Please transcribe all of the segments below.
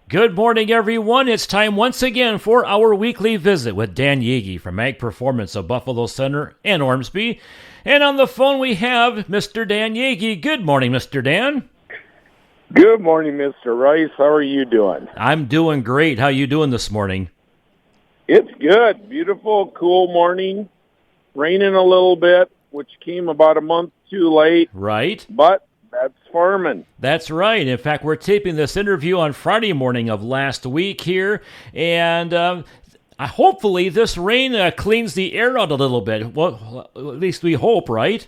Good morning, everyone. It's time once again for our weekly visit with Dan Yegi from Ag Performance of Buffalo Center and Ormsby. And on the phone we have Mr. Dan Yegi. Good morning, Mr. Dan. Good morning, Mr. Rice. How are you doing? I'm doing great. How you doing this morning? It's good. Beautiful, cool morning. Raining a little bit, which came about a month too late. Right. But that's farming. That's right. In fact, we're taping this interview on Friday morning of last week here, and hopefully this rain cleans the air out a little bit. Well, at least we hope, right?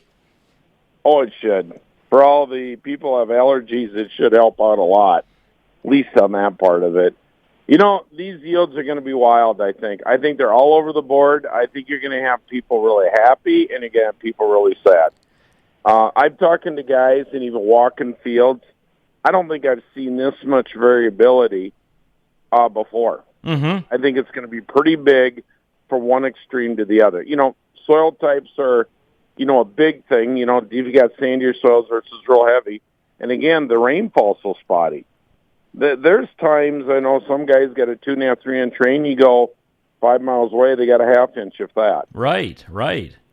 Oh, it should. For all the people who have allergies, it should help out a lot, at least on that part of it. You know, these yields are going to be wild, I think. I think they're all over the board. I think you're going to have people really happy, and you're going to have people really sad. I'm talking to guys and even walking fields. I don't think I've seen this much variability before. Mm-hmm. I think it's going to be pretty big from one extreme to the other. You know, soil types are, a big thing. You know, you've got sandier soils versus real heavy. And again, the rainfall's so spotty. There's times, I know some guys got a 2.5, 3-inch rain. You go 5 miles away, they got a half-inch, if that. Right.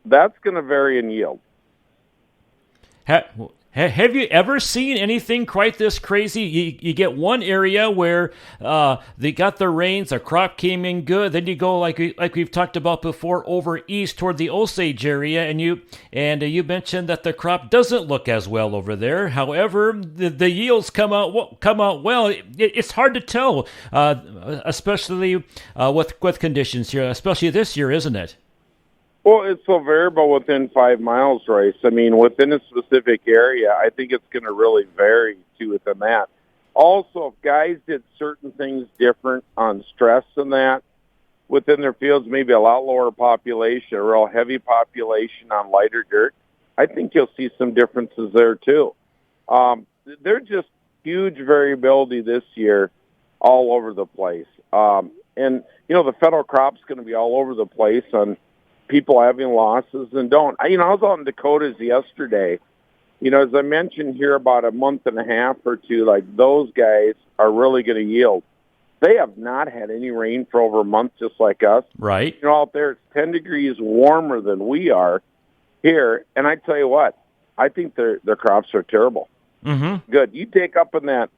That's going to vary in yield. Have you ever seen anything quite this crazy? You get one area where they got the rains, the crop came in good. Then you go like we've talked about before over east toward the Osage area, and you mentioned that the crop doesn't look as well over there. However, the yields come out well. It's hard to tell, especially with conditions here, especially this year, isn't it? Well, it's so variable within 5 miles, Royce. I mean, within a specific area, I think it's going to really vary, too, within that. Also, if guys did certain things different on stress than that, within their fields, maybe a lot lower population, a real heavy population on lighter dirt, I think you'll see some differences there, too. There's just huge variability this year all over the place. And, the federal crop's going to be all over the place on people having losses and don't. I was out in Dakotas yesterday. As I mentioned here, about a month and a half or two, like those guys are really going to yield. They have not had any rain for over a month, just like us. Right. Out there, it's 10 degrees warmer than we are here. And I tell you what, I think their crops are terrible. Mm-hmm. Good. You take up in that,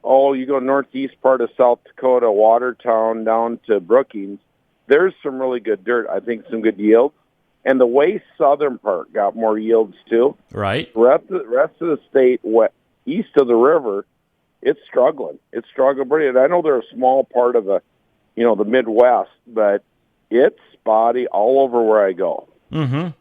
you go northeast part of South Dakota, Watertown, down to Brookings, there's some really good dirt. I think some good yields. And the way southern part got more yields, too. Right. The rest of the state, east of the river, it's struggling. It's struggling pretty. And I know they're a small part of the Midwest, but it's spotty all over where I go. Mm-hmm.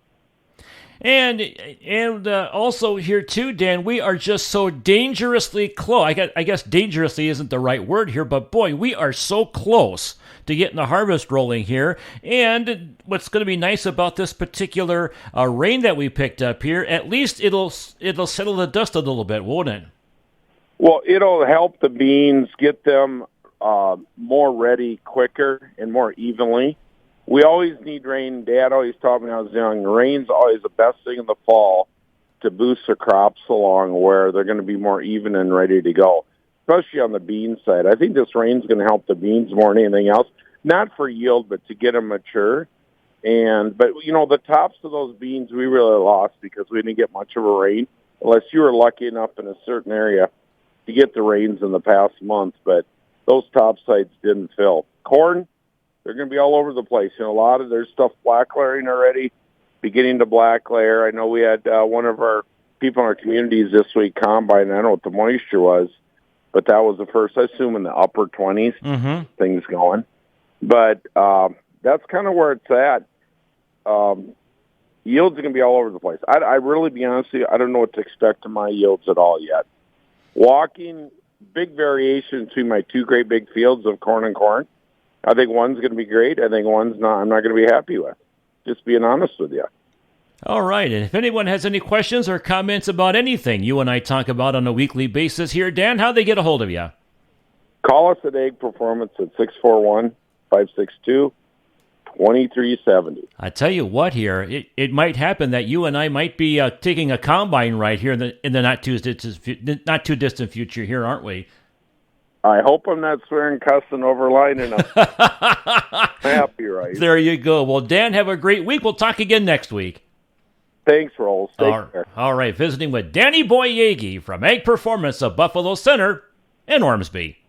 And also here too, Dan, we are just so dangerously close. I guess dangerously isn't the right word here, but boy, we are so close to getting the harvest rolling here. And what's going to be nice about this particular rain that we picked up here, at least it'll settle the dust a little bit, won't it? Well, it'll help the beans get them more ready quicker and more evenly. We always need rain. Dad always taught me when I was young, rain's always the best thing in the fall to boost the crops along where they're going to be more even and ready to go, especially on the bean side. I think this rain's going to help the beans more than anything else, not for yield, but to get them mature. But the tops of those beans we really lost because we didn't get much of a rain, unless you were lucky enough in a certain area to get the rains in the past month. But those top sides didn't fill. Corn, they're going to be all over the place. A lot of their stuff black layering already, beginning to black layer. I know we had one of our people in our communities this week combine. I don't know what the moisture was, but that was the first, I assume, in the upper 20s, things going. But that's kind of where it's at. Yields are going to be all over the place. I really, be honest with you, I don't know what to expect of my yields at all yet. Walking, big variation between my two great big fields of corn and corn. I think one's going to be great. I think one's not. I'm not going to be happy with. Just being honest with you. All right. And if anyone has any questions or comments about anything you and I talk about on a weekly basis here, Dan, how they get a hold of you? Call us at Ag Performance at 641-562-2370. I tell you what here, it might happen that you and I might be taking a combine right here in the not too distant future here, aren't we? I hope I'm not swearing, cussing, overlining them. Happy, right? There you go. Well, Dan, have a great week. We'll talk again next week. Thanks, Rolls. Take care. All right, visiting with Danny Boyegi from Ag Performance of Buffalo Center in Ormsby.